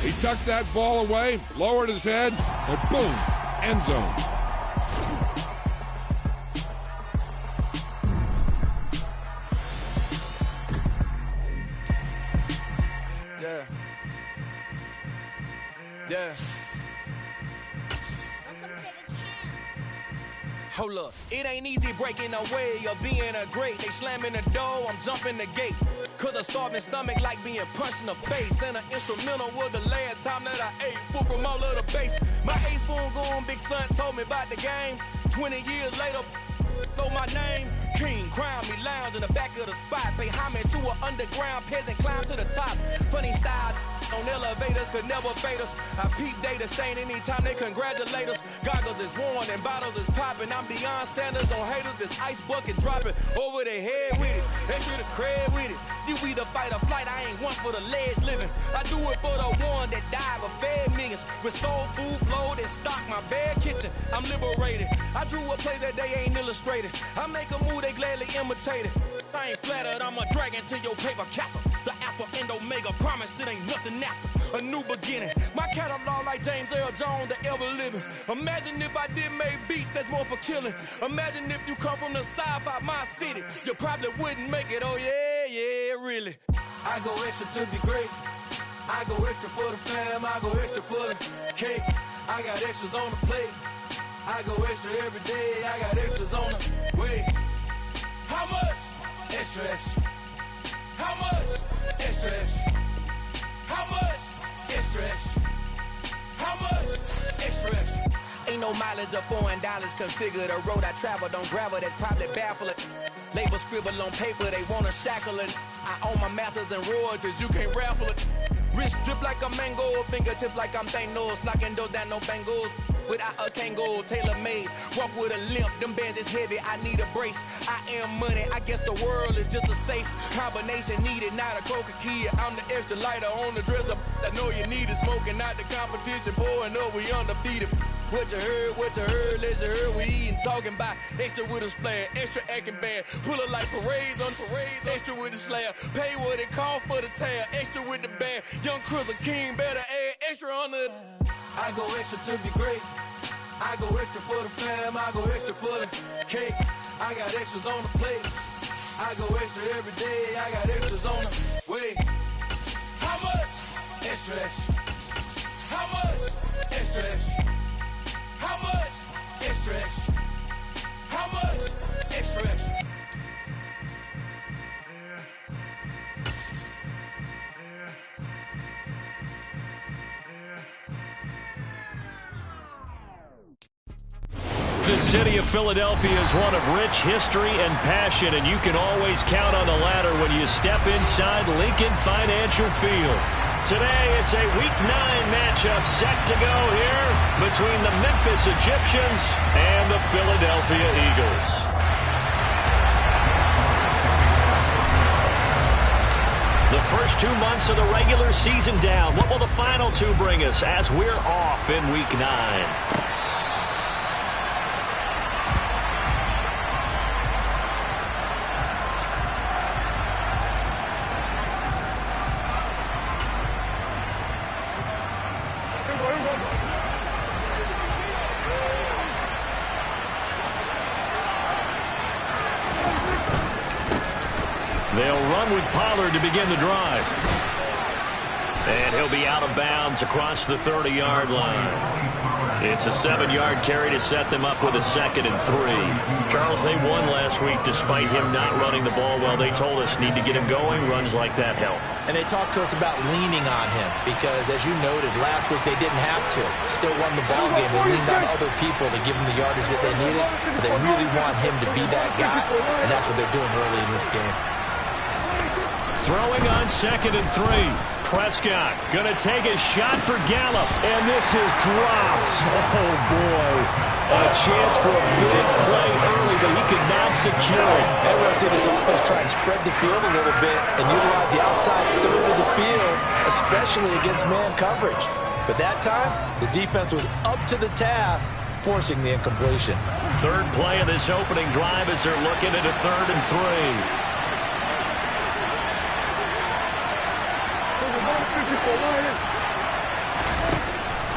He tucked that ball away, lowered his head, and boom, end zone. Yeah. Yeah. Hold up, it ain't easy breaking away or being a great. They slamming the door, I'm jumping the gate. Cause a starving stomach like being punched in the face. And an instrumental was the last time that I ate food from all of the base. My ace boom goon, big son told me about the game. 20 years later, know my name. King, crown me, lounge in the back of the spot. Pay homage to an underground peasant, climb to the top. Funny style on elevators could never fade us. I peep data stain anytime they congratulate us. Goggles is worn and bottles is popping. I'm Deion Sanders on haters, this ice bucket dropping over their head with it. They should have cred with it. You either fight or flight, I ain't one for the ledge living. I do it for the one that died but fed millions. With soul food flowed and stocked my bad kitchen. I'm liberated. I drew a play that they ain't illustrated. I make a move, they gladly imitate it. I ain't flattered, I'm a dragon to your paper castle. The alpha and omega, promise it ain't nothing after. A new beginning. My catalog like James Earl Jones, the ever living. Imagine if I did make beats that's more for killing. Imagine if you come from the sci-fi, my city. You probably wouldn't make it, oh yeah, really. I go extra to be great. I go extra for the fam, I go extra for the cake. I got extras on the plate. I go extra every day, I got extras on the way. How much? Extra, extra. How much? Extra, extra. How much? Extra, extra. How much? Extra, extra. Ain't no mileage of $4 configure the road I travel. Don't gravel that probably baffle it. Label scribble on paper, they wanna shackle it. I own my masters and royalties, you can't raffle it. Wrist drip like a mango, fingertip like I'm Thanos. Knocking doors down, no bangles. Without a Kango, tailor-made. Walk with a limp, them bands is heavy, I need a brace. I am money, I guess the world is just a safe combination needed, not a coca key. I'm the extra lighter on the dresser. I know you need it, smoking out the competition, pouring up, we undefeated. What you heard, let's you heard, we eating, talking about extra with a splash, extra acting bad. Pull it like parades on parades, extra with the slab. Pay what it cost for the tab, extra with the band. Young Crizzle King, better add extra on the. I go extra to be great. I go extra for the fam, I go extra for the cake. I got extras on the plate. I go extra every day, I got extras on the way. How much? Extra, extra. How much? Extra, extra. How much? Extra, extra. How much? Extra, extra. The city of Philadelphia is one of rich history and passion, and you can always count on the ladder when you step inside Lincoln Financial Field. Today, it's a Week 9 matchup set to go here between the Memphis Egyptians and the Philadelphia Eagles. The first 2 months of the regular season down. What will the final 2 bring us as we're off in Week 9? They'll run with Pollard to begin the drive. And he'll be out of bounds across the 30-yard line. It's a 7-yard carry to set them up with a 2nd and 3. Charles, they won last week despite him not running the ball well. They told us need to get him going. Runs like that help. And they talked to us about leaning on him because, as you noted, last week they didn't have to. Still won the ball game. They leaned on other people to give them the yardage that they needed, but they really want him to be that guy, and that's what they're doing early in this game. Throwing on 2nd and 3. Prescott going to take a shot for Gallup, and this is dropped. Oh, boy. A chance for a big play early, but he could not secure it. And we'll see this offense try and spread the field a little bit and utilize the outside third of the field, especially against man coverage. But that time, the defense was up to the task, forcing the incompletion. Third play of this opening drive as they're looking at a 3rd and 3.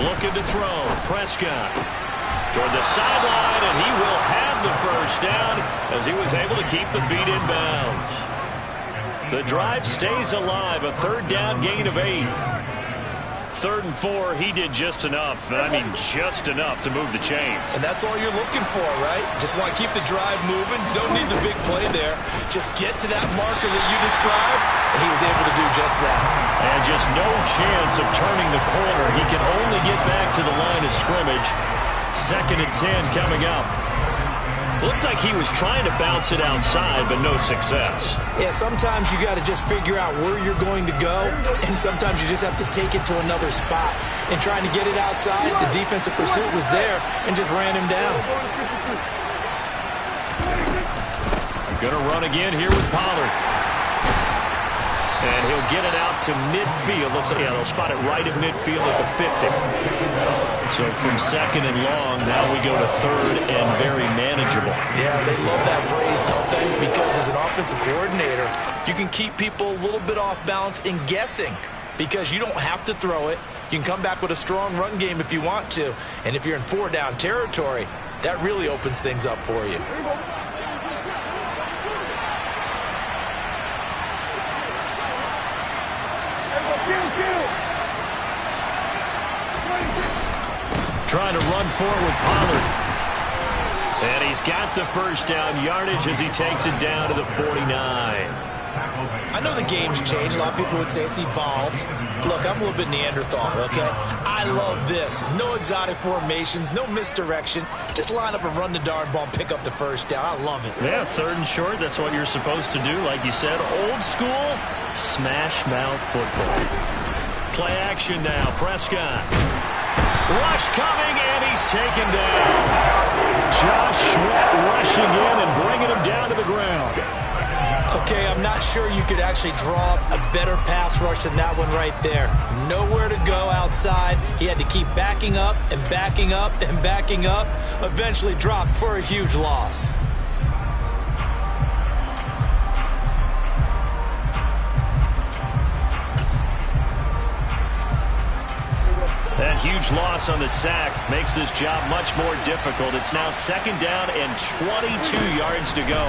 Looking to throw. Prescott toward the sideline, and he will have the first down as he was able to keep the feet in bounds. The drive stays alive. A third down gain of 8. 3rd and 4, he did just enough. I mean, just enough to move the chains. And that's all you're looking for, right? Just want to keep the drive moving. You don't need the big play there. Just get to that marker that you described, and he was able to do just that. And just no chance of turning the corner. He can only get back to the line of scrimmage. 2nd and 10 coming up. Looked like he was trying to bounce it outside, but no success. Yeah, sometimes you got to just figure out where you're going to go, and sometimes you just have to take it to another spot. And trying to get it outside, the defensive pursuit was there and just ran him down. Going to run again here with Pollard. And he'll get it out to midfield. They'll spot it right at midfield at the 50. So from 2nd and long, now we go to 3rd and very manageable. Yeah, they love that phrase, don't they? Because as an offensive coordinator, you can keep people a little bit off balance and guessing because you don't have to throw it. You can come back with a strong run game if you want to. And if you're in 4-down territory, that really opens things up for you. Trying to run forward with Pollard. And he's got the first down yardage as he takes it down to the 49. I know the game's changed. A lot of people would say it's evolved. Look, I'm a little bit Neanderthal, okay? I love this. No exotic formations, no misdirection. Just line up and run the darn ball and pick up the first down. I love it. Yeah, 3rd and short, that's what you're supposed to do. Like you said, old school, smash mouth football. Play action now, Prescott. Rush coming, and he's taken down. Josh Sweat rushing in and bringing him down to the ground. Okay, I'm not sure you could actually draw a better pass rush than that one right there. Nowhere to go outside. He had to keep backing up and backing up and backing up. Eventually dropped for a huge loss. That huge loss on the sack makes this job much more difficult. It's now 2nd down and 22 yards to go.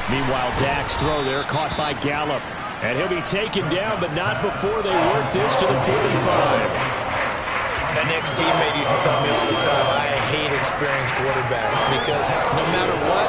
Meanwhile, Dak's throw there caught by Gallup. And he'll be taken down, but not before they work this to the 45. An ex-teammate used to tell me all the time, I hate experienced quarterbacks because no matter what,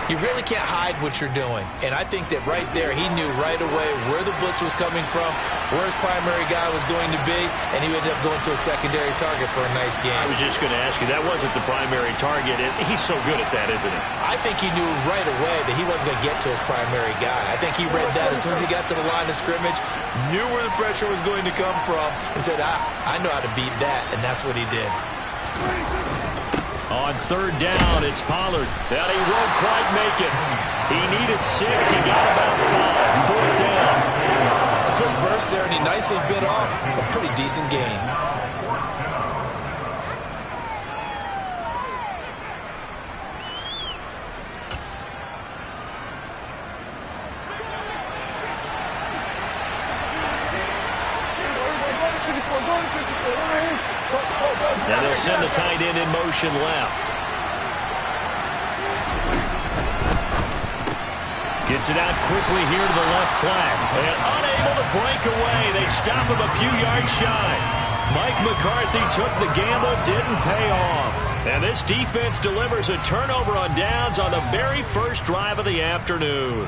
you really can't hide what you're doing. And I think that right there, he knew right away where the blitz was coming from, where his primary guy was going to be, and he ended up going to a secondary target for a nice game. I was just going to ask you, that wasn't the primary target. He's so good at that, isn't he? I think he knew right away that he wasn't going to get to his primary guy. I think he read that as soon as he got to the line of scrimmage, knew where the pressure was going to come from, and said, I know how to beat that, and that's what he did. On 3rd down, it's Pollard. And he won't quite make it. He needed 6. He got about 5. 4th down. A quick burst there, and he nicely bit off a pretty decent gain. And they'll send the tight end in motion left. Gets it out quickly here to the left flank. And unable to break away. They stop him a few yards shy. Mike McCarthy took the gamble, didn't pay off. And this defense delivers a turnover on downs on the very first drive of the afternoon.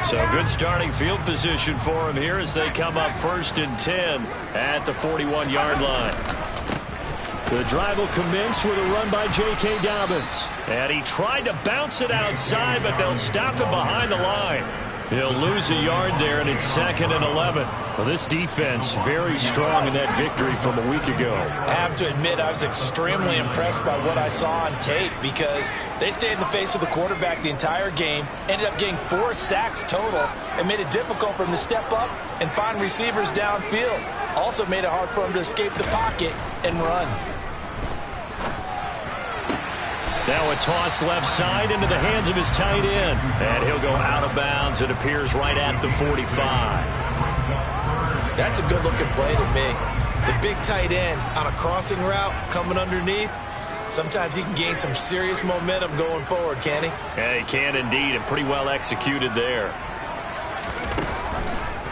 So good starting field position for him here as they come up 1st and 10 at the 41-yard line. The drive will commence with a run by J.K. Dobbins. And he tried to bounce it outside, but they'll stop him behind the line. He'll lose a yard there, and it's 2nd and 11. Well, this defense very strong in that victory from a week ago. I have to admit, I was extremely impressed by what I saw on tape because they stayed in the face of the quarterback the entire game, ended up getting 4 sacks total, and made it difficult for him to step up and find receivers downfield. Also made it hard for him to escape the pocket and run. Now a toss left side into the hands of his tight end. And he'll go out of bounds. It appears right at the 45. That's a good-looking play to me. The big tight end on a crossing route coming underneath. Sometimes he can gain some serious momentum going forward, can he? Yeah, he can indeed, and pretty well executed there.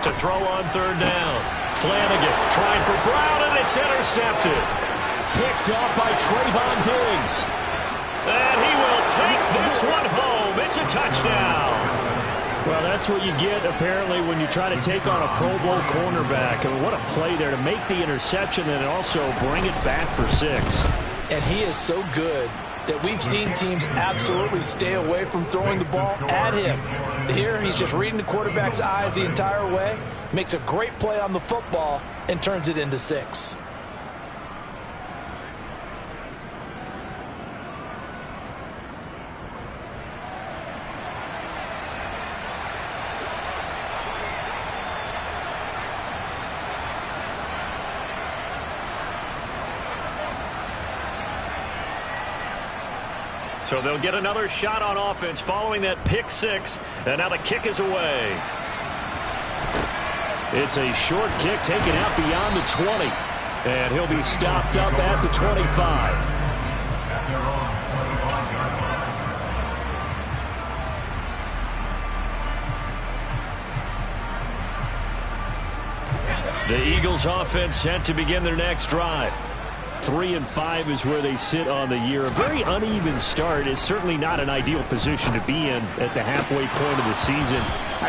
To throw on third down. Flanagan trying for Brown, and it's intercepted. Picked off by Trayvon Diggs. And he will take this one home. It's a touchdown. Well, that's what you get, apparently, when you try to take on a Pro Bowl cornerback. I mean, what a play there to make the interception and also bring it back for 6. And he is so good that we've seen teams absolutely stay away from throwing the ball at him. Here, he's just reading the quarterback's eyes the entire way, makes a great play on the football, and turns it into 6. So they'll get another shot on offense following that pick 6. And now the kick is away. It's a short kick taken out beyond the 20. And he'll be stopped up at the 25. The Eagles offense set to begin their next drive. 3-5 is where they sit on the year. A very uneven start is certainly not an ideal position to be in at the halfway point of the season.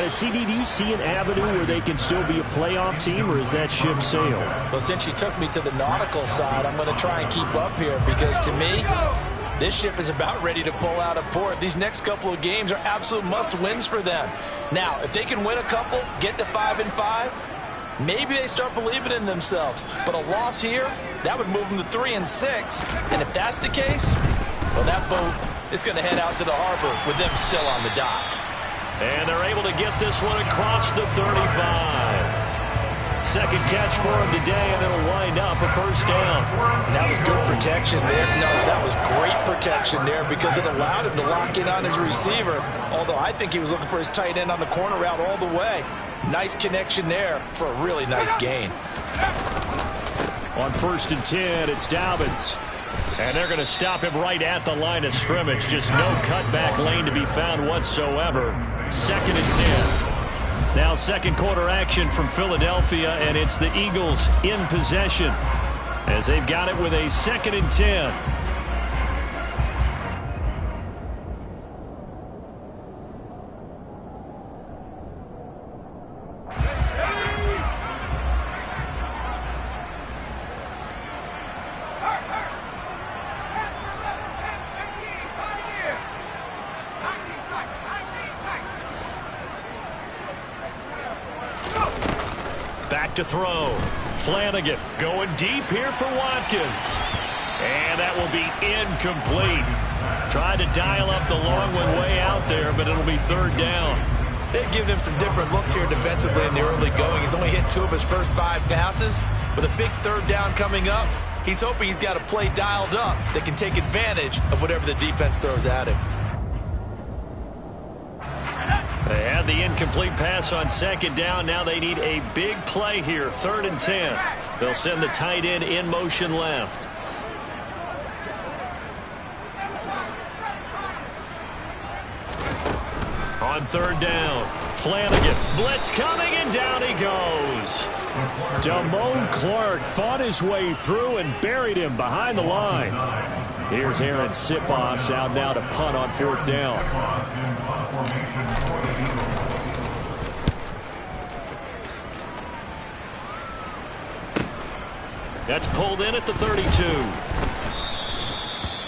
CD, do you see an avenue where they can still be a playoff team, or is that ship sailed? Well, since you took me to the nautical side, I'm going to try and keep up here because, to me, this ship is about ready to pull out of port. These next couple of games are absolute must-wins for them. Now, if they can win a couple, get to 5-5, maybe they start believing in themselves. But a loss here, that would move them to 3-6. And if that's the case, well, that boat is going to head out to the harbor with them still on the dock. And they're able to get this one across the 35. Second catch for him today, and it'll wind up a first down. And that was good protection there. No, that was great protection there because it allowed him to lock in on his receiver. Although I think he was looking for his tight end on the corner route all the way. Nice connection there for a really nice gain. On 1st and 10, it's Dobbins. And they're going to stop him right at the line of scrimmage. Just no cutback lane to be found whatsoever. 2nd and 10. Now second quarter action from Philadelphia, and it's the Eagles in possession as they've got it with a 2nd and 10. To throw. Flanagan going deep here for Watkins. And that will be incomplete. Tried to dial up the long one way out there, but it'll be 3rd down. They've given him some different looks here defensively in the early going. He's only hit 2 of his first 5 passes. With a big 3rd down coming up, he's hoping he's got a play dialed up that can take advantage of whatever the defense throws at him. They had the incomplete pass on 2nd down. Now they need a big play here. 3rd and 10. They'll send the tight end in motion left. On 3rd down, Flanagan. Blitz coming, and down he goes. Damone Clark fought his way through and buried him behind the line. Here's Aaron Sipos out now to punt on 4th down. That's pulled in at the 32.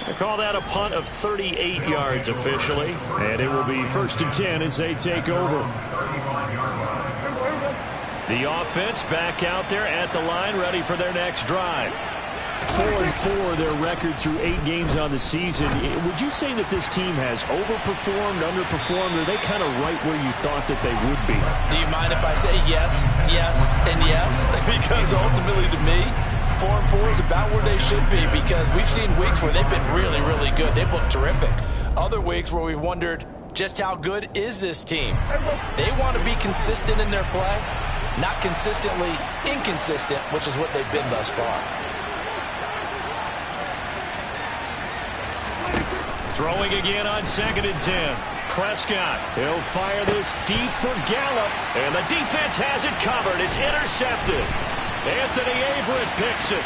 They call that a punt of 38 yards officially. And it will be 1st and 10 as they take over. The offense back out there at the line, ready for their next drive. 4-4 their record through 8 games on the season. Would you say that this team has overperformed, underperformed, or are they kind of right where you thought that they would be? Do you mind if I say yes, yes, and yes? Because ultimately to me, 4-4 is about where they should be because we've seen weeks where they've been really, really good. They've looked terrific. Other weeks where we've wondered just how good is this team. They want to be consistent in their play, not consistently inconsistent, which is what they've been thus far. Throwing again on 2nd and 10. Prescott, he'll fire this deep for Gallup, and the defense has it covered. It's intercepted. Anthony Averett picks it.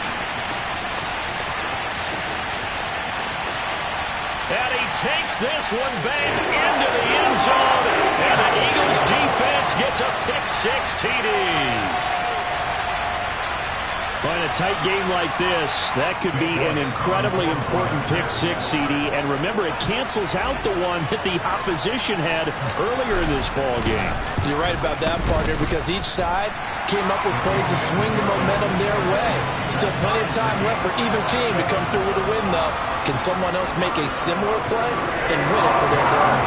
And he takes this one back into the end zone, and the Eagles defense gets a pick-6 TD. Well, in a tight game like this, that could be an incredibly important pick-6, CD. And remember, it cancels out the one that the opposition had earlier in this ball game. You're right about that, partner, because each side came up with plays to swing the momentum their way. Still plenty of time left for either team to come through with a win, though. Can someone else make a similar play and win it for their club?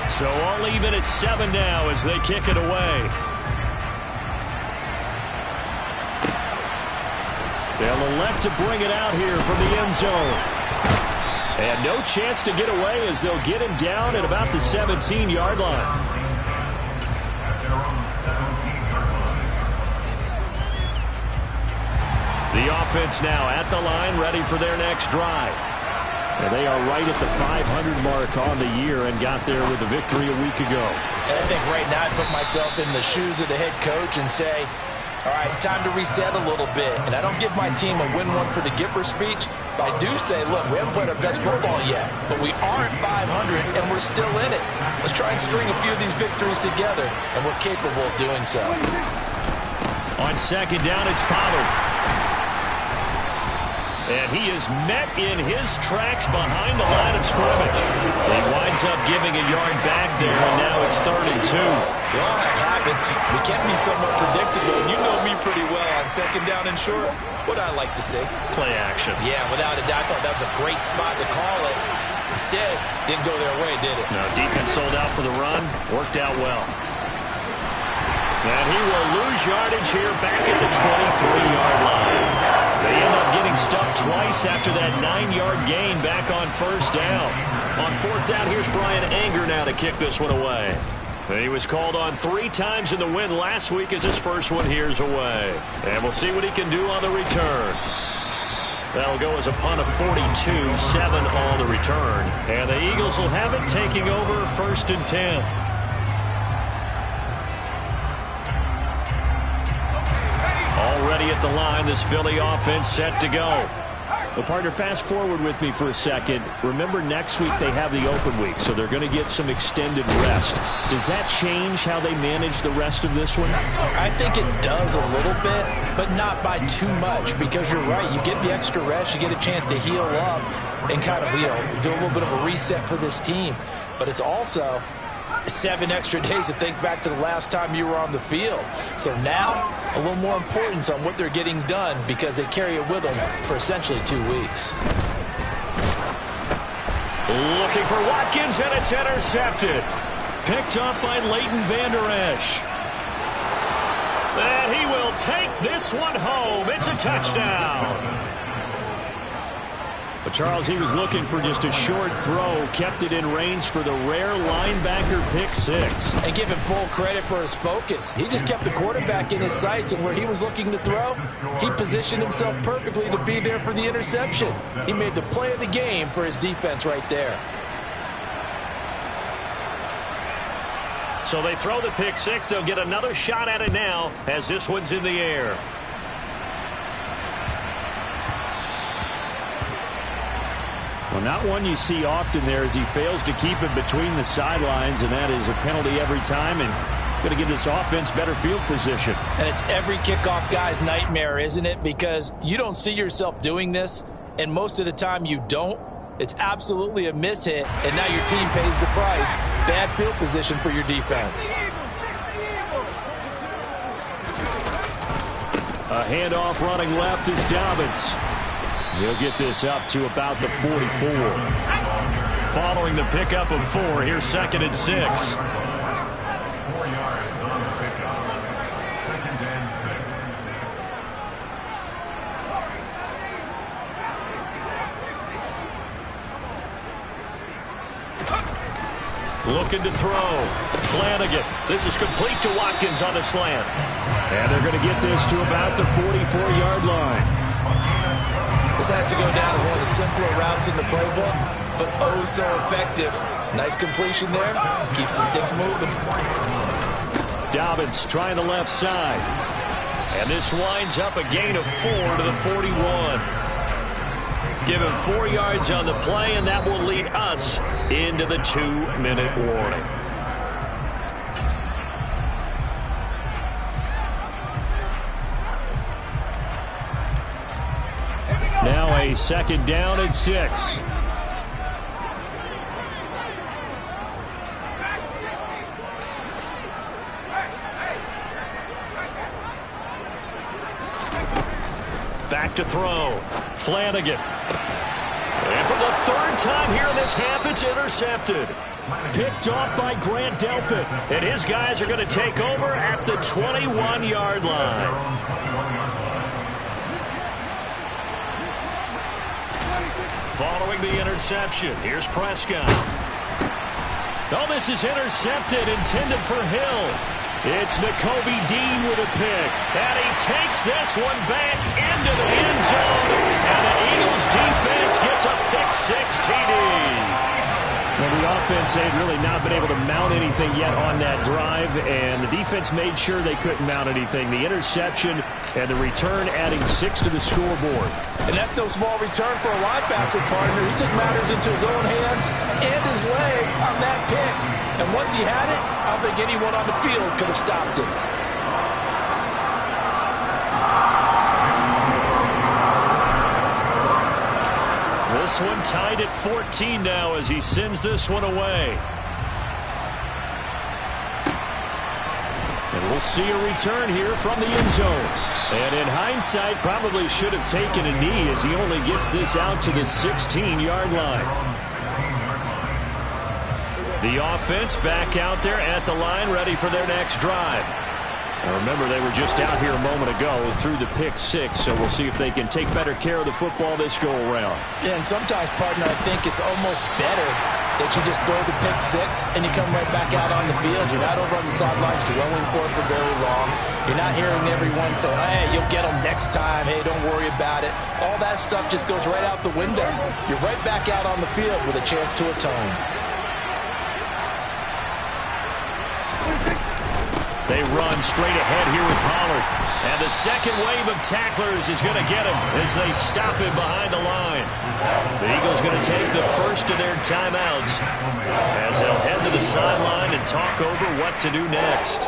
So all even at 7 now as they kick it away. They'll elect to bring it out here from the end zone. And no chance to get away as they'll get him down at about the 17-yard line. The offense now at the line, ready for their next drive. And they are right at the 500 mark on the year and got there with a victory a week ago. And I think right now I put myself in the shoes of the head coach and say, all right, time to reset a little bit. And I don't give my team a win one for the Gipper speech, but I do say, look, we haven't played our best football yet, but we are at 500 and we're still in it. Let's try and string a few of these victories together, and we're capable of doing so. On 2nd down, it's Pollard. And he is met in his tracks behind the line of scrimmage. He winds up giving a yard back there, and now it's 3rd and 2. We all have habits. We can be somewhat predictable. You know me pretty well on 2nd down and short. What I like to see? Play action. Yeah, without a doubt, I thought that was a great spot to call it. Instead, didn't go their way, did it? No, defense sold out for the run. Worked out well. And he will lose yardage here back at the 23-yard line. They end up getting stuck twice after that 9-yard gain back on 1st down. On 4th down, here's Brian Anger now to kick this one away. He was called on 3 times in the win last week as his first one here's away. And we'll see what he can do on the return. That'll go as a punt of 42, 7 on the return. And the Eagles will have it taking over 1st and 10. Already at the line, this Philly offense set to go. Well, partner, fast forward with me for a second. Remember, next week they have the open week, so they're going to get some extended rest. Does that change how they manage the rest of this one? I think it does a little bit, but not by too much, because you're right. You get the extra rest, you get a chance to heal up and kind of, do a little bit of a reset for this team. But it's also 7 extra days to think back to the last time you were on the field. So now, a little more importance on what they're getting done because they carry it with them for essentially 2 weeks. Looking for Watkins, and it's intercepted. Picked up by Leighton Vander Esch. And he will take this one home. It's a touchdown. But Charles, he was looking for just a short throw, kept it in range for the rare linebacker pick-6. And give him full credit for his focus. He just kept the quarterback in his sights, and where he was looking to throw, he positioned himself perfectly to be there for the interception. He made the play of the game for his defense right there. So they throw the pick-6. They'll get another shot at it now as this one's in the air. Well, not one you see often there as he fails to keep it between the sidelines, and that is a penalty every time and going to give this offense better field position. And it's every kickoff guy's nightmare, isn't it? Because you don't see yourself doing this, and most of the time you don't. It's absolutely a mishit, and now your team pays the price. Bad field position for your defense. A handoff running left is Dobbins. He'll get this up to about the 44. Following the pickup of 4, here's 2nd and 6. Looking to throw. Flanagan. This is complete to Watkins on the slant. And they're going to get this to about the 44-yard line. This has to go down as one of the simpler routes in the playbook, but oh so effective. Nice completion there. Keeps the sticks moving. Dobbins trying the left side. And this winds up a gain of 4 to the 41. Give him 4 yards on the play, and that will lead us into the 2-minute warning. Now a 2nd down and 6. Back to throw. Flanagan. And for the 3rd time here in this half, it's intercepted. Picked off by Grant Delpit. And his guys are going to take over at the 21-yard line. Following the interception, here's Prescott. Oh, this is intercepted, intended for Hill. It's Nakobe Dean with a pick. And he takes this one back into the end zone. And the Eagles defense gets a pick-6 TD. Well, the offense, they'd really not been able to mount anything yet on that drive, and the defense made sure they couldn't mount anything. The interception and the return adding 6 to the scoreboard. And that's no small return for a linebacker partner. He took matters into his own hands and his legs on that pick. And once he had it, I don't think anyone on the field could have stopped him. This one tied at 14 now as he sends this one away. And we'll see a return here from the end zone. And in hindsight, probably should have taken a knee as he only gets this out to the 16-yard line. The offense back out there at the line, ready for their next drive. Now remember, they were just out here a moment ago through the pick-6, so we'll see if they can take better care of the football this go-around. Yeah, and sometimes, partner, I think it's almost better that you just throw the pick-6 and you come right back out on the field. You're not over on the sidelines dwelling for it for very long. You're not hearing everyone say, hey, you'll get them next time. Hey, don't worry about it. All that stuff just goes right out the window. You're right back out on the field with a chance to atone. They run straight ahead here with Pollard. And the second wave of tacklers is going to get him as they stop him behind the line. The Eagles going to take the first of their timeouts as they'll head to the sideline and talk over what to do next.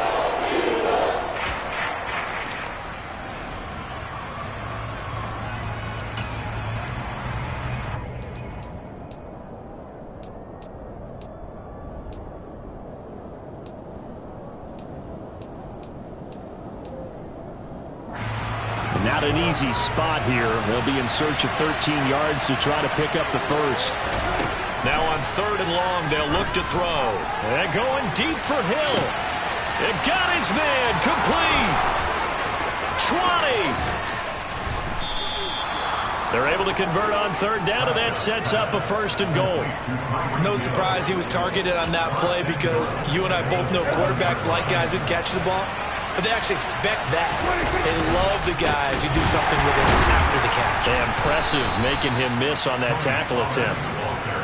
Not an easy spot here. They'll be in search of 13 yards to try to pick up the first. Now on 3rd and long, they'll look to throw. And going deep for Hill. It got his man complete. 20. They're able to convert on 3rd down, and that sets up a 1st and goal. No surprise he was targeted on that play because you and I both know quarterbacks like guys who catch the ball. But they actually expect that. They love the guys who do something with it after the catch. Impressive, making him miss on that tackle attempt.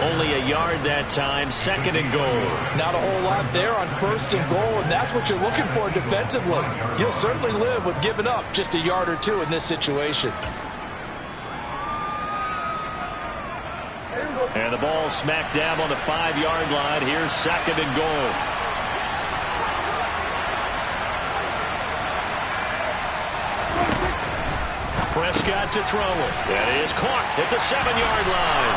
Only a yard that time, 2nd and goal. Not a whole lot there on 1st and goal, and that's what you're looking for defensively. You'll certainly live with giving up just a yard or two in this situation. And the ball smack dab on the 5-yard line. Here's 2nd and goal. Prescott to throw it. That is caught at the 7-yard line.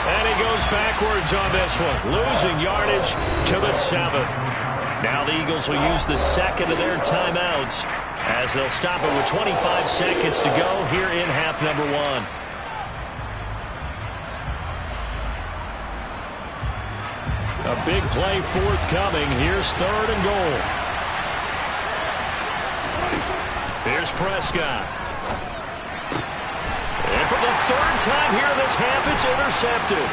And he goes backwards on this one, losing yardage to the 7. Now the Eagles will use the 2nd of their timeouts as they'll stop it with 25 seconds to go here in half number 1. A big play forthcoming. Here's 3rd and goal. Here's Prescott. And for the 3rd time here in this half, it's intercepted.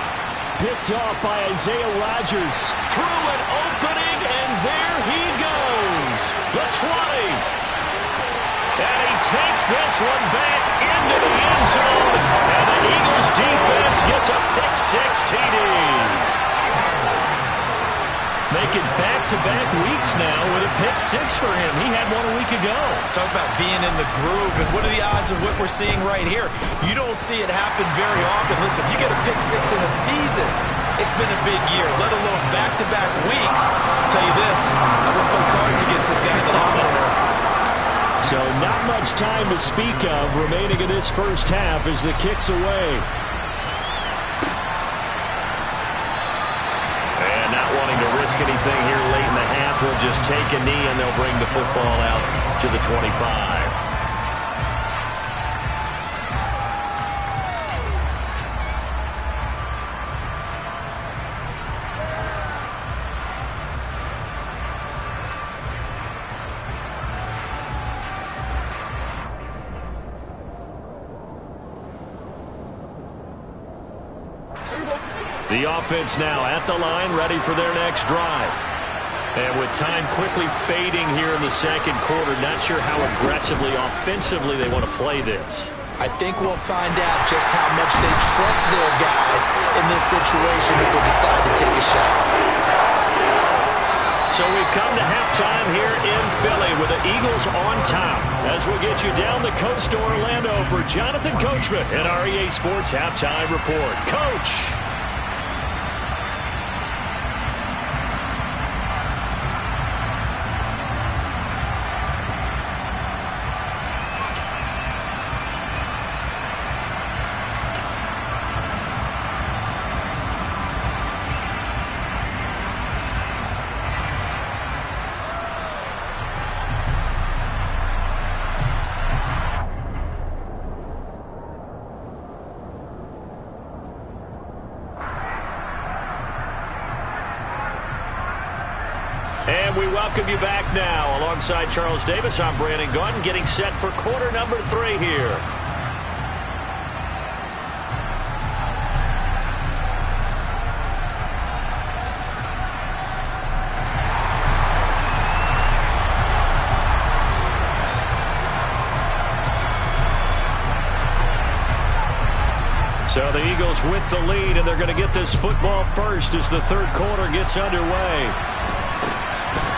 picked off by Isaiah Rodgers. Through an opening, and there he goes. The 20. And he takes this one back into the end zone. And the Eagles defense gets a pick-6 TD. Making back-to-back weeks now with a pick-6 for him. He had one a week ago. Talk about being in the groove, and what are the odds of what we're seeing right here? You don't see it happen very often. Listen, if you get a pick-6 in a season, it's been a big year, let alone back-to-back weeks. I'll tell you this, I wouldn't play cards against this guy in the locker room. So not much time to speak of remaining in this first half as the kick's away. And not wanting to risk anything here late in the half, he'll just take a knee and they'll bring the football out to the 25. The offense now at the line, ready for their next drive. And with time quickly fading here in the second quarter, not sure how aggressively, offensively they want to play this. I think we'll find out just how much they trust their guys in this situation if they decide to take a shot. So we've come to halftime here in Philly with the Eagles on top. As we'll get you down the coast to Orlando for Jonathan Coachman and our EA Sports Halftime Report. Coach! And we welcome you back now. Alongside Charles Davis, I'm Brandon Gunn, getting set for quarter number 3 here. So the Eagles with the lead, and they're going to get this football first as the third quarter gets underway.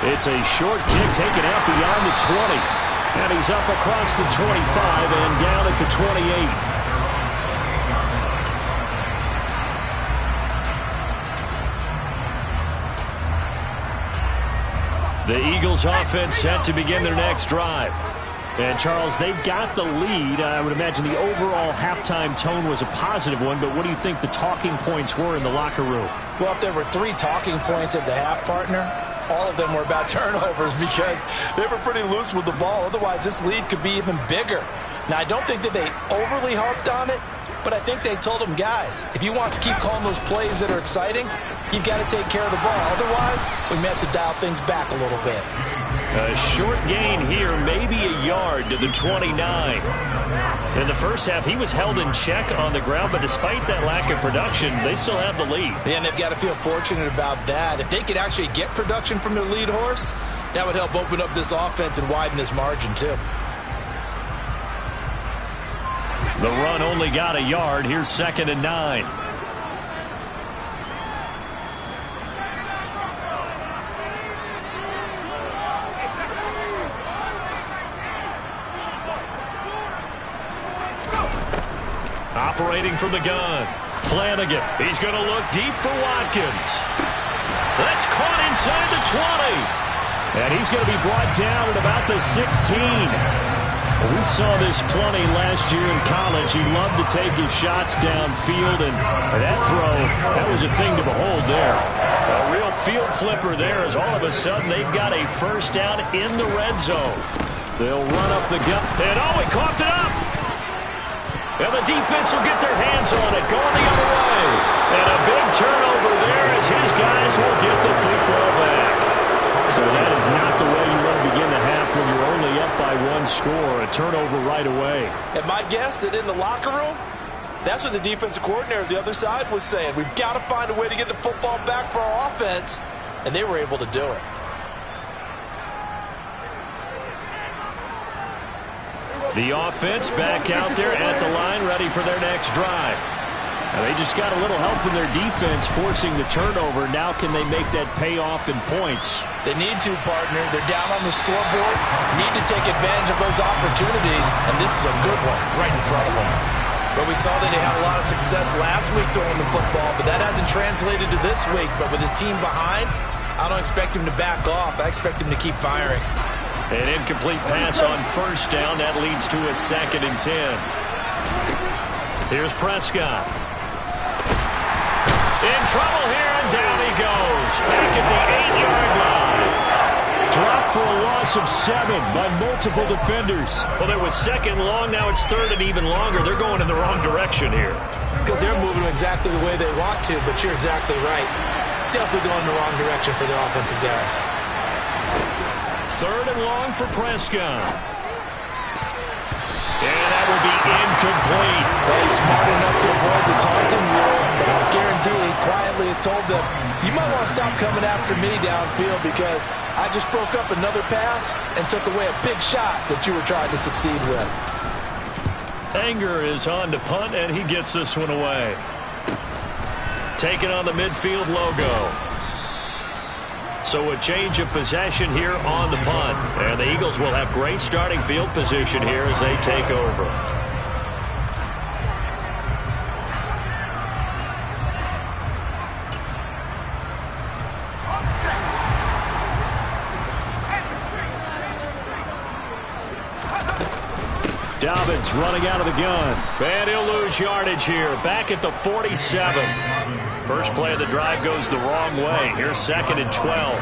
It's a short kick taken out beyond the 20. And he's up across the 25 and down at the 28. The Eagles offense set to begin their next drive. And, Charles, they've got the lead. I would imagine the overall halftime tone was a positive one, but what do you think the talking points were in the locker room? Well, if there were 3 talking points at the half, partner, all of them were about turnovers because they were pretty loose with the ball. Otherwise, this lead could be even bigger. Now, I don't think that they overly harped on it, but I think they told them, guys, if you want to keep calling those plays that are exciting, you've got to take care of the ball. Otherwise, we may have to dial things back a little bit. A short gain here, maybe a yard to the 29. In the first half, he was held in check on the ground, but despite that lack of production, they still have the lead. And they've got to feel fortunate about that. If they could actually get production from their lead horse, that would help open up this offense and widen this margin, too. The run only got a yard. Here's 2nd and 9. Operating from the gun. Flanagan. He's going to look deep for Watkins. That's caught inside the 20. And he's going to be brought down at about the 16. We saw this plenty last year in college. He loved to take his shots downfield, and that throw, that was a thing to behold there. A real field flipper there as all of a sudden they've got a first down in the red zone. They'll run up the gut. And he coughed it up. And the defense will get their hands on it, going the other way. And a big turnover there as his guys will get the football back. So that is not the way you want to begin the half when you're only up by 1 score. A turnover right away. And my guess that in the locker room, That's what the defensive coordinator of the other side was saying. We've got to find a way to get the football back for our offense, and they were able to do it. The offense back out there at the line, ready for their next drive. Now they just got a little help from their defense forcing the turnover. Now can they make that pay off in points? They need to, partner. They're down on the scoreboard, need to take advantage of those opportunities, and this is a good one right in front of them. But we saw that they had a lot of success last week throwing the football, but that hasn't translated to this week. But with his team behind, I don't expect him to back off. I expect him to keep firing. An incomplete pass on first down. That leads to a 2nd and 10. Here's Prescott. In trouble here, and down he goes. Back at the 8-yard line. Dropped for a loss of 7 by multiple defenders. Well, it was 2nd long. Now it's 3rd and even longer. They're going in the wrong direction here. Because they're moving exactly the way they want to, but you're exactly right. Definitely going in the wrong direction for the offensive guys. 3rd and long for Prescott. And that will be incomplete. Well, he's smart enough to avoid the taunting rule, but I guarantee he quietly has told them, you might want to stop coming after me downfield because I just broke up another pass and took away a big shot that you were trying to succeed with. Anger is on to punt, and he gets this one away. Taking on the midfield logo. So a change of possession here on the punt. And the Eagles will have great starting field position here as they take over. Dobbins running out of the gun. And he'll lose yardage here. Back at the 47. First play of the drive goes the wrong way. Here's 2nd and 12.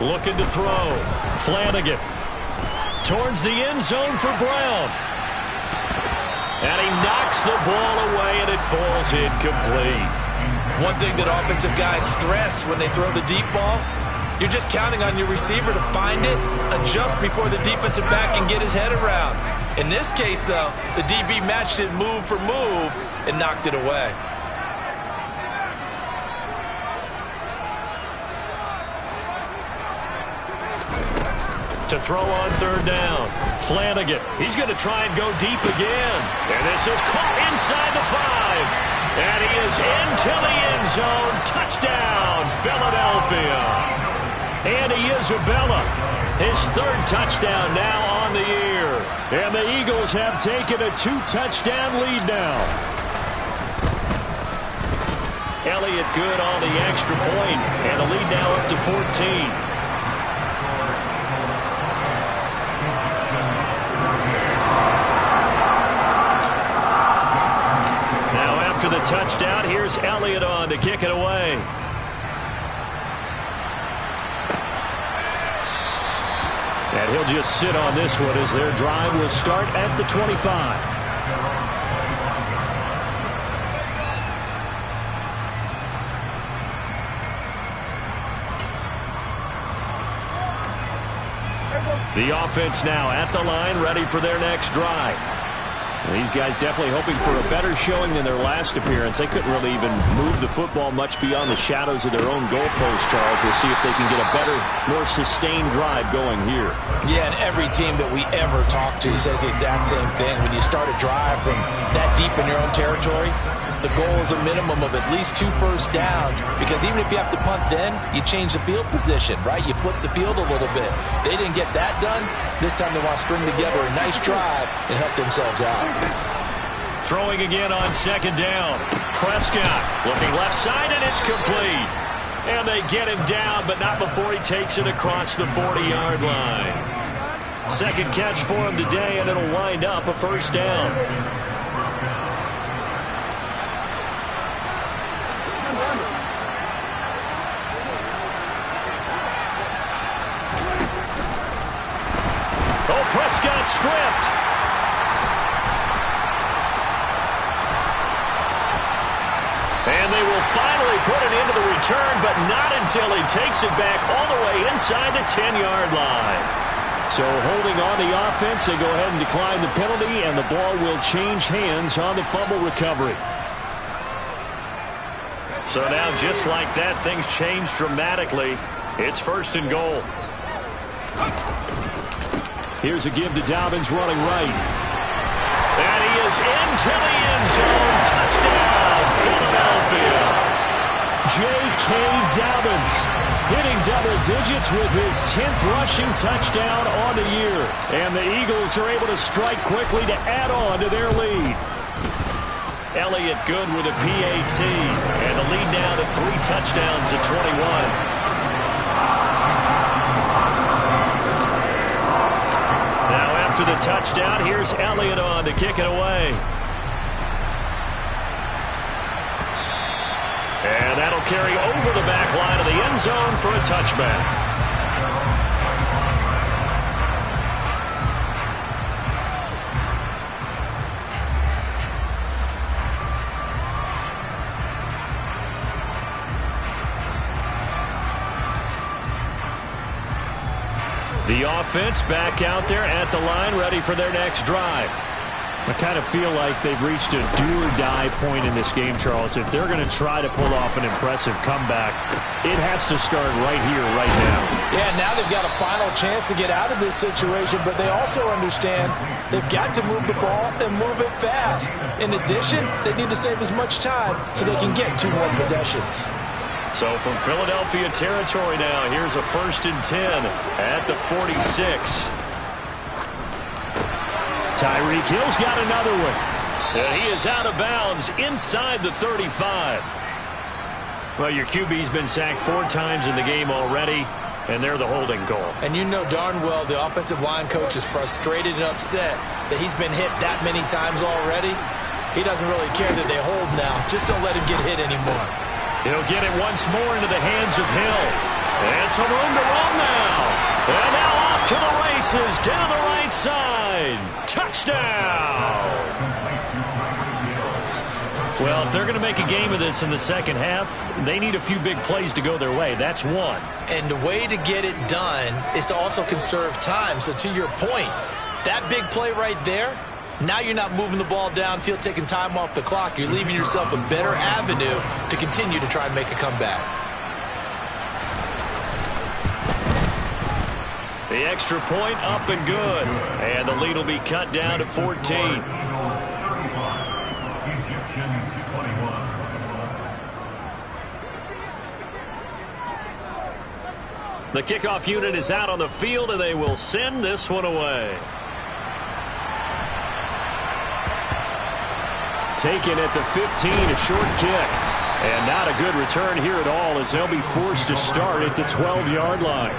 Looking to throw. Flanagan. Towards the end zone for Brown. And he knocks the ball away, and it falls incomplete. One thing that offensive guys stress when they throw the deep ball, you're just counting on your receiver to find it, adjust before the defensive back can get his head around. In this case, though, the DB matched it move for move and knocked it away. To throw on 3rd down. Flanagan. He's going to try and go deep again. And this is caught inside the 5. And he is into the end zone. Touchdown, Philadelphia. Andy Isabella, his 3rd touchdown now on the year. And the Eagles have taken a 2-touchdown lead now. Elliott good on the extra point. And the lead now up to 14. After the touchdown, here's Elliott on to kick it away. And he'll just sit on this one as their drive will start at the 25. The offense now at the line, ready for their next drive. These guys definitely hoping for a better showing than their last appearance. They couldn't really even move the football much beyond the shadows of their own goalpost, Charles. We'll see if they can get a better, more sustained drive going here. Yeah, and every team that we ever talk to says the exact same thing. When you start a drive from that deep in your own territory, the goal is a minimum of at least 2 first downs, because even if you have to punt then, you change the field position, right? You flip the field a little bit. They didn't get that done. This time they want to string together a nice drive and help themselves out. Throwing again on 2nd down. Prescott looking left side, and it's complete. And they get him down, but not before he takes it across the 40-yard line. 2nd catch for him today, and it'll wind up a 1st down. Oh, Prescott stripped. And And they will finally put it into the return, but not until he takes it back all the way inside the 10-yard line. So holding on the offense, they go ahead and decline the penalty, and the ball will change hands on the fumble recovery. So now, just like that, things change dramatically. It's 1st and goal. Here's a give to Dobbins running right. And he is into the end zone. Touchdown, Philadelphia. J.K. Dobbins hitting double digits with his 10th rushing touchdown on the year. And the Eagles are able to strike quickly to add on to their lead. Elliott good with a PAT. And the lead now to 3 touchdowns at 21. After the touchdown, here's Elliott on to kick it away. And that'll carry over the back line of the end zone for a touchback. The offense back out there at the line, ready for their next drive. I kind of feel like they've reached a do-or-die point in this game, Charles. If they're going to try to pull off an impressive comeback, it has to start right here, right now. Yeah, now they've got a final chance to get out of this situation, but they also understand they've got to move the ball and move it fast. In addition, they need to save as much time so they can get 2 more possessions. So from Philadelphia territory now, here's a 1st and 10 at the 46. Tyreek Hill's got another one. And he is out of bounds inside the 35. Well, your QB's been sacked 4 times in the game already, and they're the holding goal. And you know darn well the offensive line coach is frustrated and upset that he's been hit that many times already. He doesn't really care that they hold now. Just don't let him get hit anymore. He'll get it once more into the hands of Hill. And some room to run now. And now off to the races down the right side. Touchdown! Well, if they're going to make a game of this in the second half, they need a few big plays to go their way. That's one. And the way to get it done is to also conserve time. So to your point, that big play right there, now you're not moving the ball downfield, taking time off the clock. You're leaving yourself a better avenue to continue to try and make a comeback. The extra point up and good. And the lead will be cut down to 14. The kickoff unit is out on the field, and they will send this one away. Taken at the 15, a short kick. And not a good return here at all, as they'll be forced to start at the 12-yard line.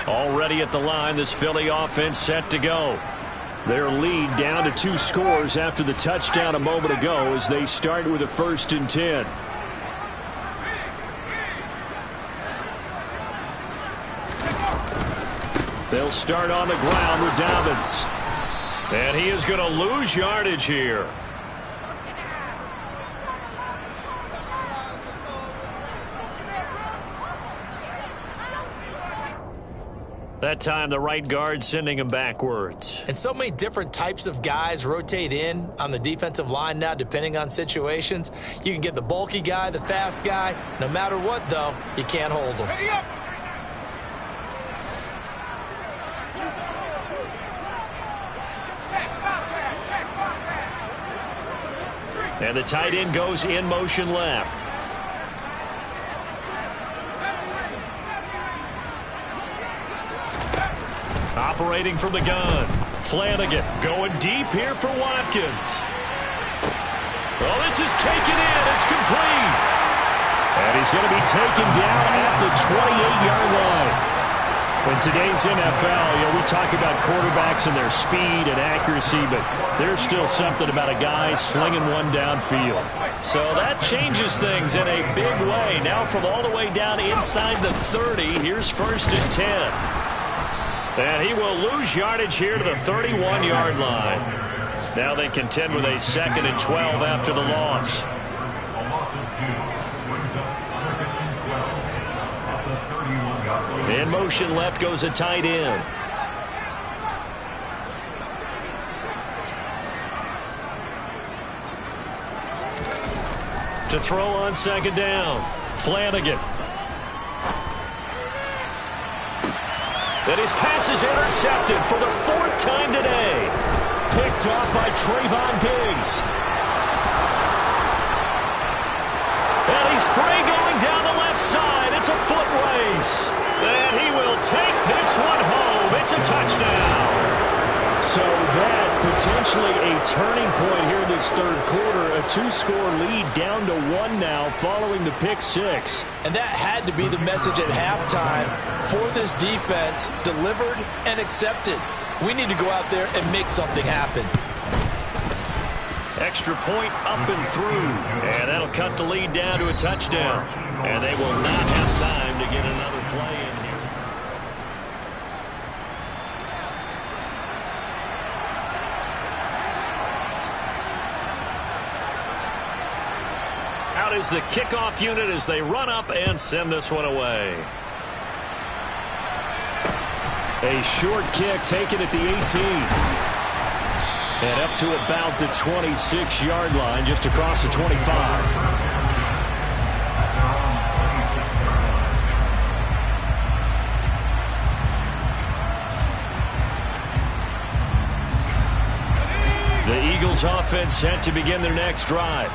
Already at the line, this Philly offense set to go. Their lead down to 2 scores after the touchdown a moment ago as they start with a 1st and 10. They'll start on the ground with Dobbins. And he is going to lose yardage here. That time, the right guard sending him backwards. And so many different types of guys rotate in on the defensive line now, depending on situations. You can get the bulky guy, the fast guy. No matter what, though, you can't hold them. And the tight end goes in motion left. Operating from the gun. Flanagan going deep here for Watkins. Oh, this is taken in. It's complete. And he's going to be taken down at the 28-yard line. In today's NFL, we talk about quarterbacks and their speed and accuracy, but there's still something about a guy slinging one downfield. So that changes things in a big way. Now from all the way down inside the 30, here's 1st and 10. And he will lose yardage here to the 31-yard line. Now they contend with a 2nd and 12 after the loss. In motion left goes a tight end. To throw on 2nd down, Flanagan. And his pass is intercepted for the 4th time today. Picked off by Trayvon Diggs. And he's free going down the left side. It's a foot race. And he will take this one home. It's a touchdown. So that potentially a turning point here in this 3rd quarter. A 2-score lead down to 1 now following the pick 6. And that had to be the message at halftime for this defense, delivered and accepted. We need to go out there and make something happen. Extra point up and through. And that'll cut the lead down to a touchdown. And they will not have time to get another play in here. Out is the kickoff unit as they run up and send this one away. A short kick taken at the 18. And up to about the 26-yard line, just across the 25. The Eagles offense set to begin their next drive.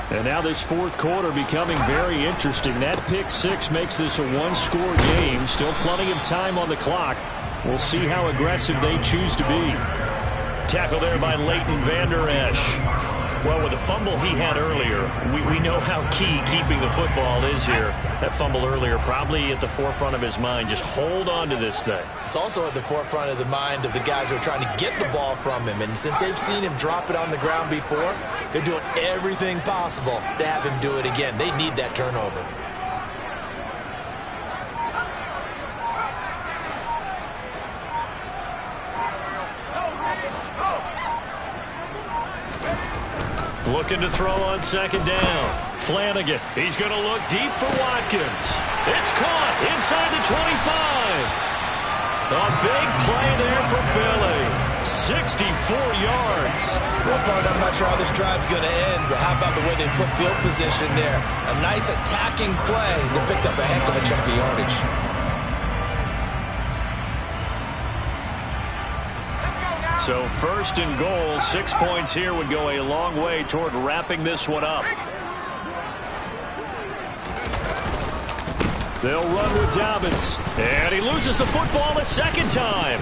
And now this 4th quarter becoming very interesting. That pick 6 makes this a 1-score game. Still plenty of time on the clock. We'll see how aggressive they choose to be. Tackle there by Leighton Vander Esch. Well, with the fumble he had earlier, we know how key keeping the football is here. That fumble earlier probably at the forefront of his mind. Just hold on to this thing. It's also at the forefront of the mind of the guys who are trying to get the ball from him. And since they've seen him drop it on the ground before, they're doing everything possible to have him do it again. They need that turnover. Looking to throw on 2nd down. Flanagan. He's going to look deep for Watkins. It's caught inside the 25. A big play there for Philly. 64 yards. One part, I'm not sure how this drive's going to end, but how about the way they flip field position there? A nice attacking play that picked up a heck of a chunk of yardage. So 1st and goal, 6 points here would go a long way toward wrapping this one up. They'll run with Dobbins. And he loses the football a 2nd time.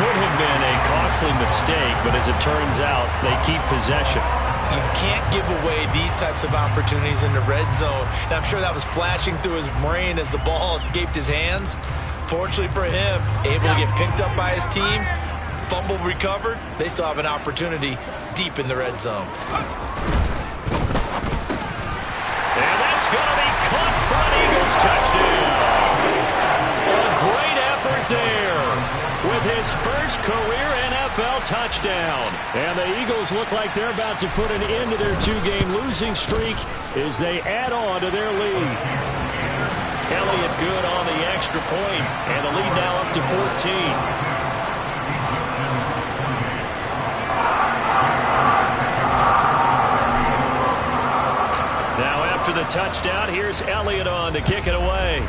Could have been a costly mistake, but as it turns out, they keep possession. You can't give away these types of opportunities in the red zone. And I'm sure that was flashing through his brain as the ball escaped his hands. Fortunately for him, able to get picked up by his team, fumble recovered. They still have an opportunity deep in the red zone. And that's going to be caught for an Eagles touchdown. A great effort there with his first career NFL touchdown. And the Eagles look like they're about to put an end to their 2-game losing streak as they add on to their lead. Elliott good on the extra point, and the lead now up to 14. Now after the touchdown, here's Elliott on to kick it away.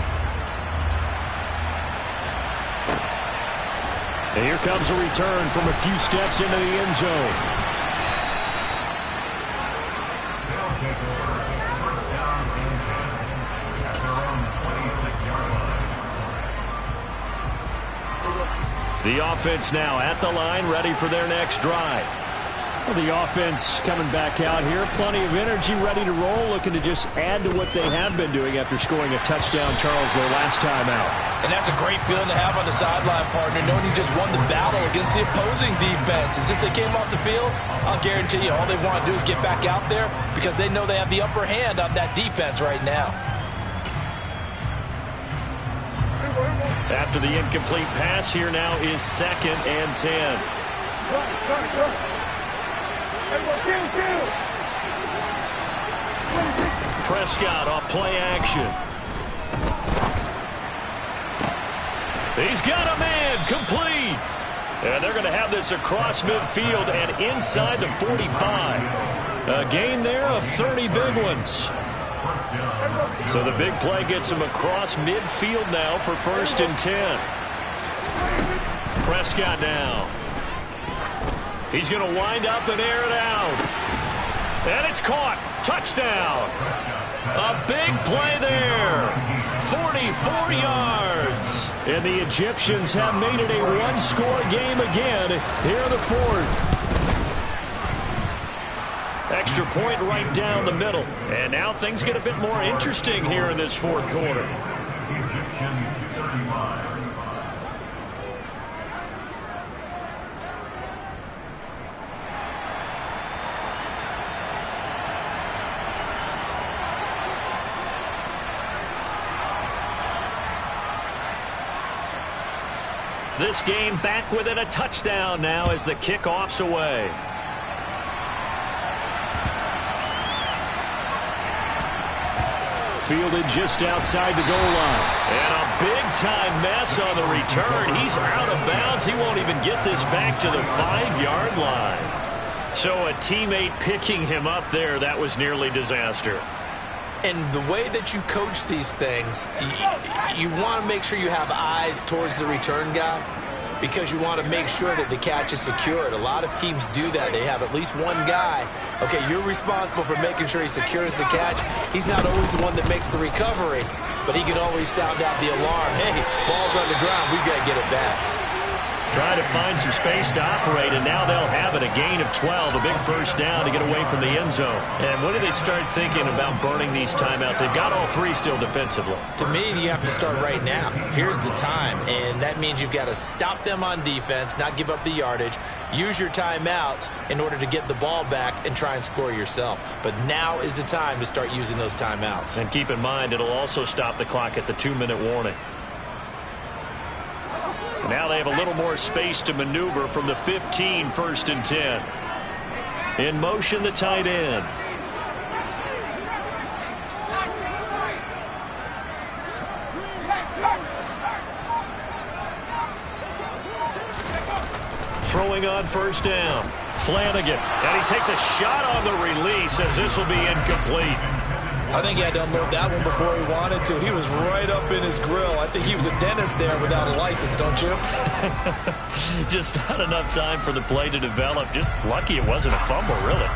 And here comes a return from a few steps into the end zone. The offense now at the line, ready for their next drive. Well, the offense coming back out here, plenty of energy, ready to roll, looking to just add to what they have been doing after scoring a touchdown, Charles, their last time out. And that's a great feeling to have on the sideline, partner, knowing you just won the battle against the opposing defense. And since they came off the field, I'll guarantee you all they want to do is get back out there because they know they have the upper hand on that defense right now. After the incomplete pass, here now is 2nd and 10. Prescott off play action. He's got a man, complete. And they're going to have this across midfield and inside the 45. A gain there of 30 big ones. So the big play gets him across midfield now for 1st and 10. Prescott now. He's going to wind up and air it out. And it's caught. Touchdown. A big play there. 44 yards. And the Egyptians have made it a one-score game again here in the 4th. Extra point right down the middle. And now things get a bit more interesting here in this 4th quarter. This game back within a touchdown now as the kickoff's away. Fielded just outside the goal line. And a big-time mess on the return. He's out of bounds. He won't even get this back to the 5-yard line. So a teammate picking him up there, that was nearly disaster. And the way that you coach these things, you want to make sure you have eyes towards the return guy because you want to make sure that the catch is secured. A lot of teams do that. They have at least one guy. Okay, you're responsible for making sure he secures the catch. He's not always the one that makes the recovery, but he can always sound out the alarm. Hey, ball's on the ground. We've got to get it back. Trying to find some space to operate, and now they'll have it. A gain of 12, a big 1st down to get away from the end zone. And when do they start thinking about burning these timeouts? They've got all 3 still defensively. To me, you have to start right now. Here's the time, and that means you've got to stop them on defense, not give up the yardage, use your timeouts in order to get the ball back and try and score yourself. But now is the time to start using those timeouts. And keep in mind, it'll also stop the clock at the 2-minute warning. Now they have a little more space to maneuver from the 15, 1st and 10. In motion, the tight end. Throwing on 1st down. Flanagan. And he takes a shot on the release as this will be incomplete. I think he had to unload that one before he wanted to. He was right up in his grill. I think he was a dentist there without a license, don't you? Just not enough time for the play to develop. Just lucky it wasn't a fumble, really.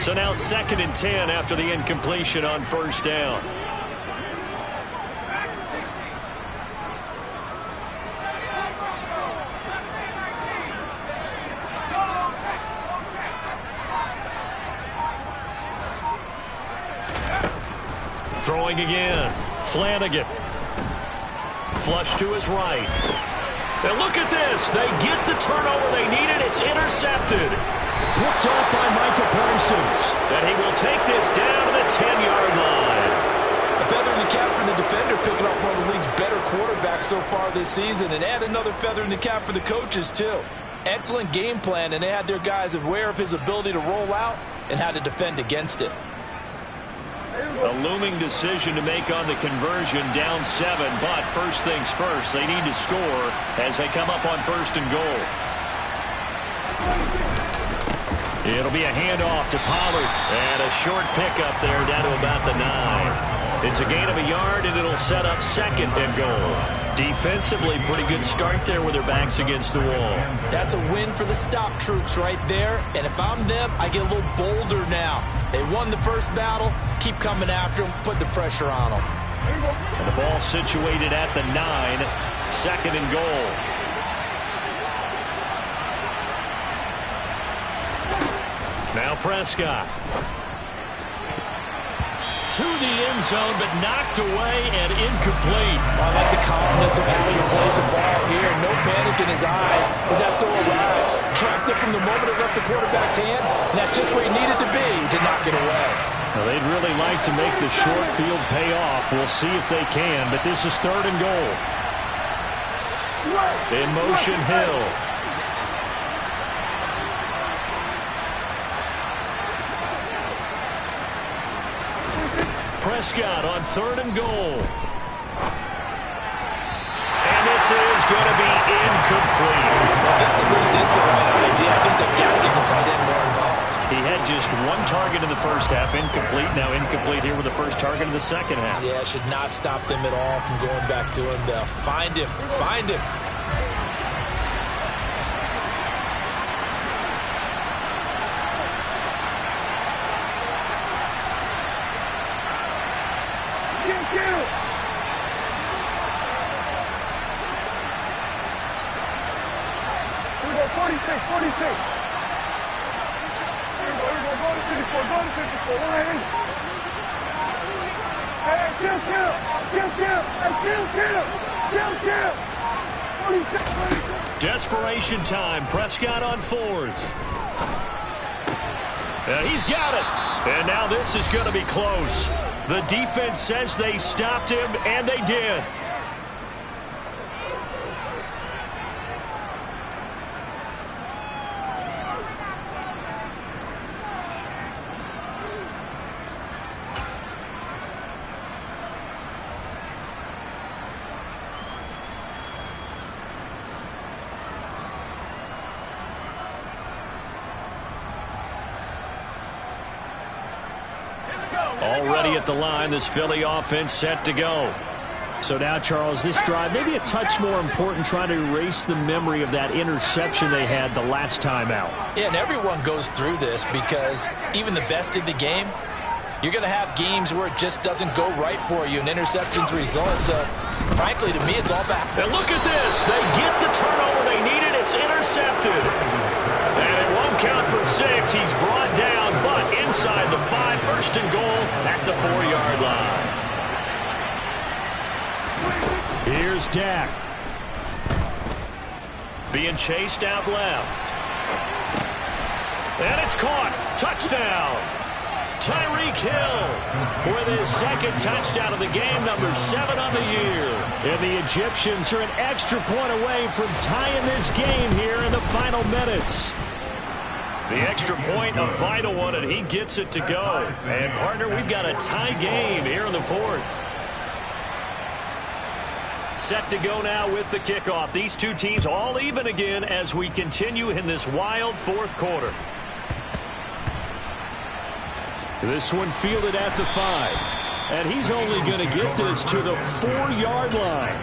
So now 2nd and 10 after the incompletion on 1st down. Throwing again. Flanagan. Flush to his right. And look at this. They get the turnover they needed. It's intercepted. Picked off by Micah Parsons. And he will take this down to the 10-yard line. A feather in the cap for the defender, picking up one of the league's better quarterbacks so far this season, and add another feather in the cap for the coaches, too. Excellent game plan, and they had their guys aware of his ability to roll out and how to defend against it. A looming decision to make on the conversion, down 7, but first things first, they need to score as they come up on 1st and goal. It'll be a handoff to Pollard, and a short pickup there down to about the 9. It's a gain of a yard, and it'll set up 2nd and goal. Defensively, pretty good start there with their backs against the wall. That's a win for the stop troops right there, and if I'm them, I get a little bolder now. They won the first battle, keep coming after them, put the pressure on them. And the ball situated at the 9, 2nd and goal. Now Prescott. to the end zone, but knocked away and incomplete. I like the calmness of how he played the ball here. No panic in his eyes as that throw arrived. Tracked it from the moment it left the quarterback's hand, and that's just where he needed to be to knock it away. Well, they'd really like to make the short field pay off. We'll see if they can, but this is 3rd and goal. In motion, Hill. Prescott on 3rd and goal. And this is going to be incomplete. Well, this at least is the right idea. I think they've got to get the tight end more involved. He had just 1 target in the first half, incomplete. Now incomplete here with the first target in the second half. Yeah, should not stop them at all from going back to him. They'll find him. Find him. Desperation time. Prescott on 4th. He's got it. And now this is going to be close. The defense says they stopped him, and they did. Already at the line, this Philly offense set to go. So now, Charles, this drive maybe a touch more important, trying to erase the memory of that interception they had the last time out. Yeah, and everyone goes through this because even the best in the game, you're going to have games where it just doesn't go right for you, and interceptions result. So, frankly, to me, it's all back. And look at this. They get the turnover they needed. It's intercepted. And it won't count for 6. He's brought down, but inside the 5, 1st and goal at the 4-yard line. Here's Dak. Being chased out left. And it's caught. Touchdown. Tyreek Hill with his 2nd touchdown of the game, number 7 on the year. And the Egyptians are an extra point away from tying this game here in the final minutes. The extra point, a vital one, and he gets it to go. And, partner, we've got a tie game here in the 4th. Set to go now with the kickoff. These two teams all even again as we continue in this wild 4th quarter. This one fielded at the 5. And he's only going to get this to the 4-yard line.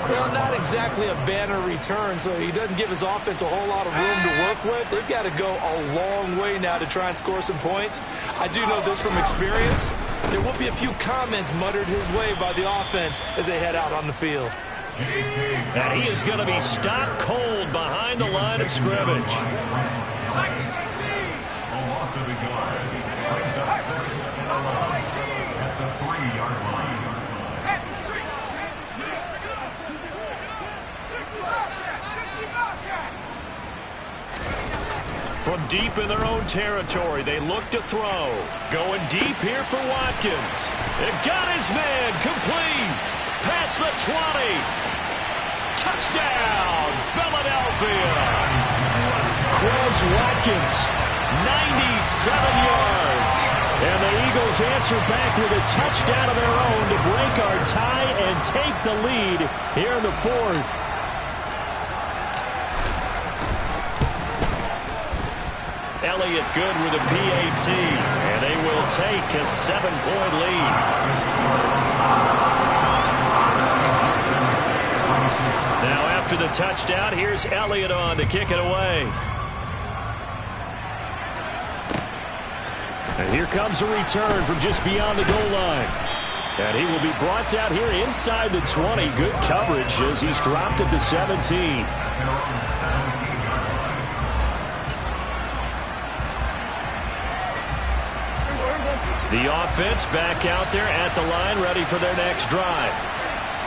Well, not exactly a banner return, so he doesn't give his offense a whole lot of room to work with. They've got to go a long way now to try and score some points. I do know this from experience. There will be a few comments muttered his way by the offense as they head out on the field. And he is going to be stopped cold behind the line of scrimmage. From deep in their own territory, they look to throw. Going deep here for Watkins. It got his man complete. Past the 20. Touchdown, Philadelphia. Quez Watkins, 97 yards. And the Eagles answer back with a touchdown of their own to break our tie and take the lead here in the 4th. Elliott good with a PAT, and they will take a 7-point lead. Now after the touchdown, here's Elliott on to kick it away. And here comes a return from just beyond the goal line. And he will be brought down here inside the 20. Good coverage as he's dropped at the 17. The offense back out there at the line, ready for their next drive.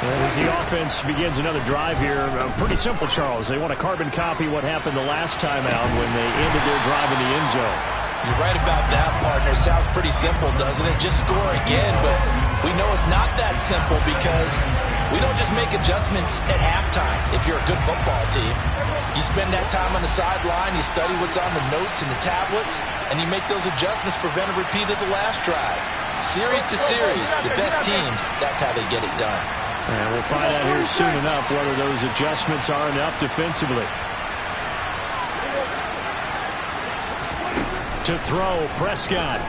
As the offense begins another drive here, pretty simple, Charles. They want to carbon copy what happened the last time out when they ended their drive in the end zone. You're right about that, partner. Sounds pretty simple, doesn't it? Just score again, but we know it's not that simple because we don't just make adjustments at halftime if you're a good football team. You spend that time on the sideline, you study what's on the notes and the tablets, and you make those adjustments to prevent a repeat of the last drive. Series to series, the best teams, that's how they get it done. And we'll find out here soon enough whether those adjustments are enough defensively. To throw, Prescott.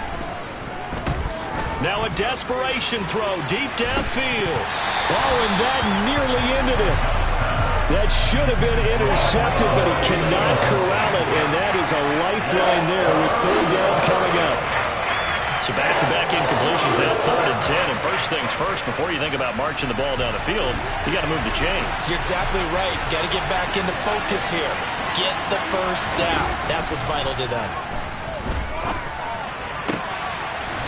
Now a desperation throw deep downfield. Oh, and that nearly ended it. That should have been intercepted, but he cannot corral it, and that is a lifeline there with third down coming up. So back-to-back incompletions now, 3rd and 10. And first things first, before you think about marching the ball down the field, you got to move the chains. You're exactly right. Got to get back into focus here. Get the first down. That's what's vital to them.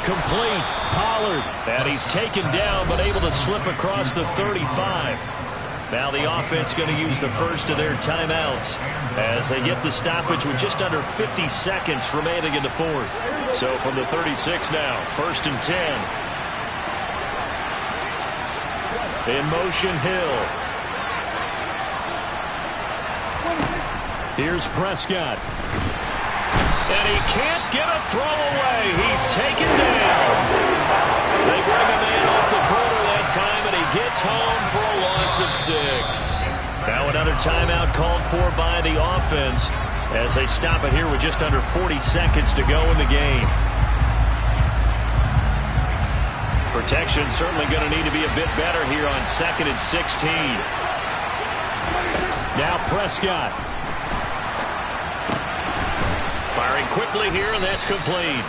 Complete. Pollard. And he's taken down, but able to slip across the 35. Now the offense going to use the first of their timeouts as they get the stoppage with just under 50 seconds remaining in the 4th. So from the 36 now, 1st and 10. In motion, Hill. Here's Prescott. And he can't get a throw away. He's taken down. They bring a man off the corner that time, and he gets home for a loss of 6. Now another timeout called for by the offense as they stop it here with just under 40 seconds to go in the game. Protection certainly going to need to be a bit better here on 2nd and 16. Now Prescott. Firing quickly here, and that's complete.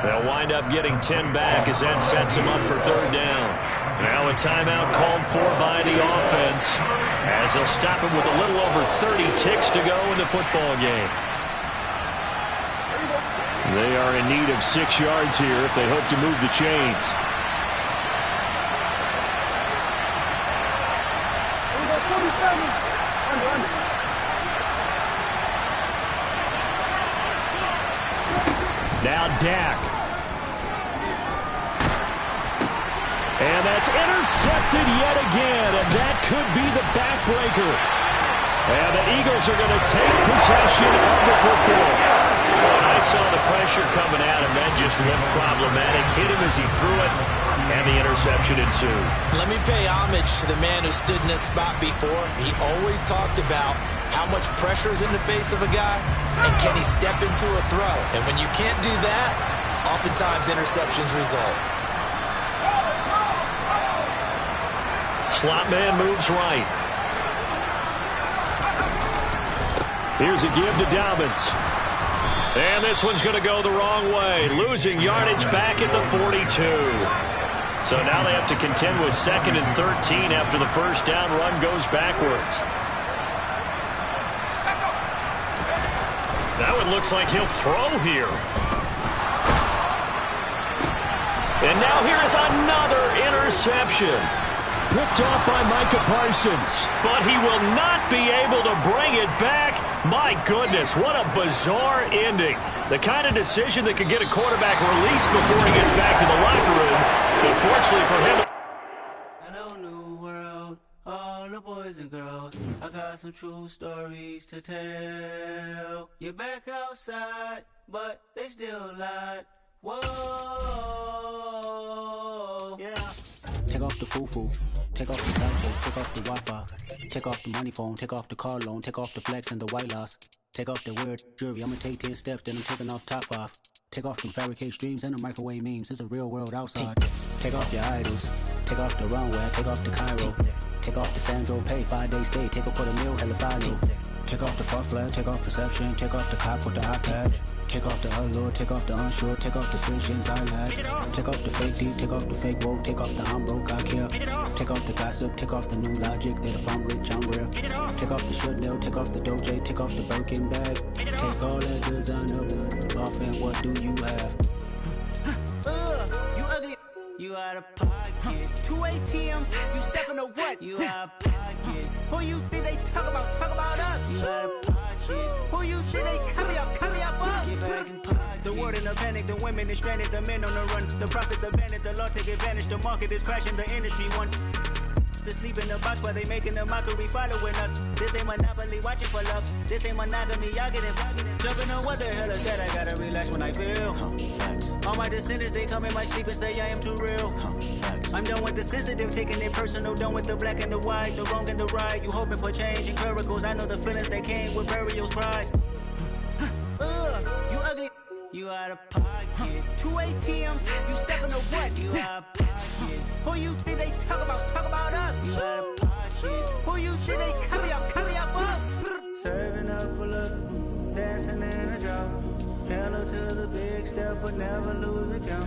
They'll wind up getting 10 back as that sets them up for 3rd down. Now a timeout called for by the offense as they'll stop him with a little over 30 ticks to go in the football game. They are in need of 6 yards here if they hope to move the chains. Now Dak. And that's intercepted yet again, and that could be the backbreaker. And the Eagles are going to take possession of the football. When I saw the pressure coming at him, that just looked problematic. Hit him as he threw it, and the interception ensued. Let me pay homage to the man who stood in this spot before. He always talked about how much pressure is in the face of a guy, and can he step into a throw? And when you can't do that, oftentimes interceptions result. Slot man moves right. Here's a give to Dobbins. And this one's going to go the wrong way. Losing yardage back at the 42. So now they have to contend with 2nd and 13 after the first down run goes backwards. Now it looks like he'll throw here. And now here is another interception. Picked off by Micah Parsons. But he will not be able to bring it back. My goodness, what a bizarre ending. The kind of decision that could get a quarterback released before he gets back to the locker room. But fortunately for him... Hello, new world, all the boys and girls. I got some true stories to tell. You're back outside, but they still lied. Whoa, yeah. Take off the foo-foo, take off the side chick, take off the Wi-Fi, take off the money phone, take off the car loan, take off the flex and the white loss, take off the weird jewelry, I'ma take 10 steps, then I'm taking off top 5. Take off the fabricated streams and the microwave memes, it's a real world outside. Take off your idols, take off the runway, take off the Cairo, take off the Sandro Pay, 5-day stay, take a $250,000, hella final. Take off the far flag, take off perception, take off the cop with the iPad. Take off the allure, take off the unsure, take off decisions I lack. Take off the fake deep, take off the fake woke, take off the I'm broke, I care. Take off the gossip, take off the new logic that if I'm rich, I'm rare. Take off the Chanel, take off the Doja, take off the Birkin bag. Take all that designer off and what do you have? You out of pocket. 2 ATMs, you stepping to what? You out of pocket. Who you think they talk about us? You out of pocket. Who you think they carry up us? Get back in pocket. The world in a panic, the women is stranded, the men on the run. The profits abandoned, the law take advantage, the market is crashing, the industry wants to sleep in the box while they making a mockery following us. This ain't Monopoly, watching for love. This ain't monogamy, y'all get it. Jumping on what the hell is that? I gotta relax when I feel. All my descendants, they come in my sleep and say I am too real. I'm done with the sensitive, taking it personal. Done with the black and the white, the wrong and the right. You hoping for change and miracles. I know the feelings that came with burials, cries. You ugly. You out of pocket. 2 ATMs, you stepping to what? You out of pocket. Who you think they talk about us? You out of pocket. Who you think they carry up us? Serving up a look, dancing in a drop. Hello to the big step, but never lose a count.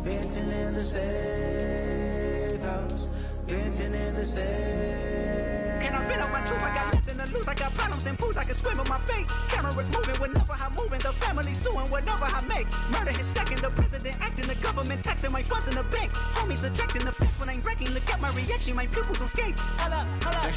Venting in the safe house. Venting in the safe. Can I vent out my truth? I got nothing to lose. I got problems and pools. I can swim with my fate. Cameras moving whenever I'm moving. The family suing whatever I make. Murder is stacking. The president acting. The government taxing my funds in the bank. Homies attracting the fence when I'm breaking. Look at my reaction. My pupils on skates. Holla, holla.